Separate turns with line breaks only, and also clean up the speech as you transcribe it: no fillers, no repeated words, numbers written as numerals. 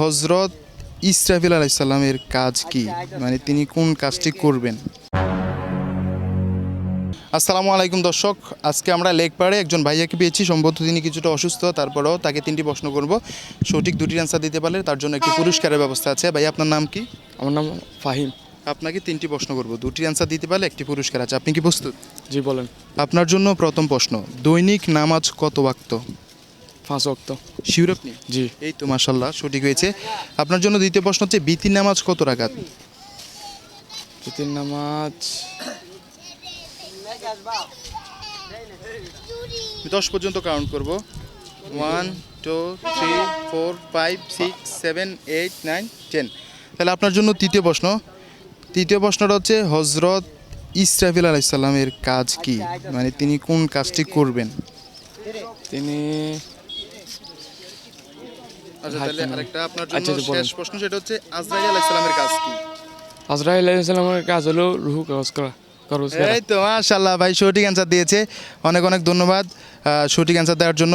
হযরত ইসরাফিল আলাইহিস সালামের কাজ কি, মানে তিনি কোন কাজটি করবেন? আসসালামু আলাইকুম দর্শক, আজকে আমরা লেকপাড়ে একজন ভাইয়াকে পেয়েছি। সম্ভবত তিনি কিছুটা অসুস্থ, তারপরেও তাকে 3টি প্রশ্ন করব। সঠিক 2টির অ্যান্সার দিতে পারলে তার জন্য একটি পুরস্কারের ব্যবস্থা আছে। ভাই, আপনার নাম কি?
আমার নাম ফাহিম।
আপনাকে 3টি প্রশ্ন করব, 2টির অ্যান্সার দিতে পারলে একটি পুরস্কার আছে। আপনি কি প্রস্তুত?
জি বলেন।
আপনার জন্য প্রথম প্রশ্ন, দৈনিক নামাজ কত ওয়াক্ত?
5 ওয়াক্ত।
শিওর আপনি?
জি।
এই তো মাশাআল্লাহ, সঠিক হয়েছে। আপনার জন্য দ্বিতীয় প্রশ্ন হচ্ছে, বিতির নামাজ কত রাকাত?
বিতির নামাজ
10 পর্যন্ত কাউন্ট করব। 1 2 3 4 5 6 7 8 9 10। তাহলে আপনার জন্য তৃতীয় প্রশ্ন। তৃতীয় প্রশ্নটা হচ্ছে, হযরত ইসরাফিল আলাইহিস সালামের কাজ কি, মানে তিনি কোন কাজটি করবেন?
তিনি
আচ্ছা, তাহলে আরেকটা আপনার জন্য
আচ্ছা, বলেন।
শেষ প্রশ্ন, সেটা হচ্ছে আজরাইল আলাইহিস সালামের কাজ কি?
আজরাইল আলাইহিস সালামের কাজ হলো রূহ কবজ করা।
এই তো মাশাআল্লাহ, ভাই সঠিক অ্যান্সার দিয়েছে। অনেক অনেক ধন্যবাদ সঠিক অ্যান্সার দেওয়ার জন্য।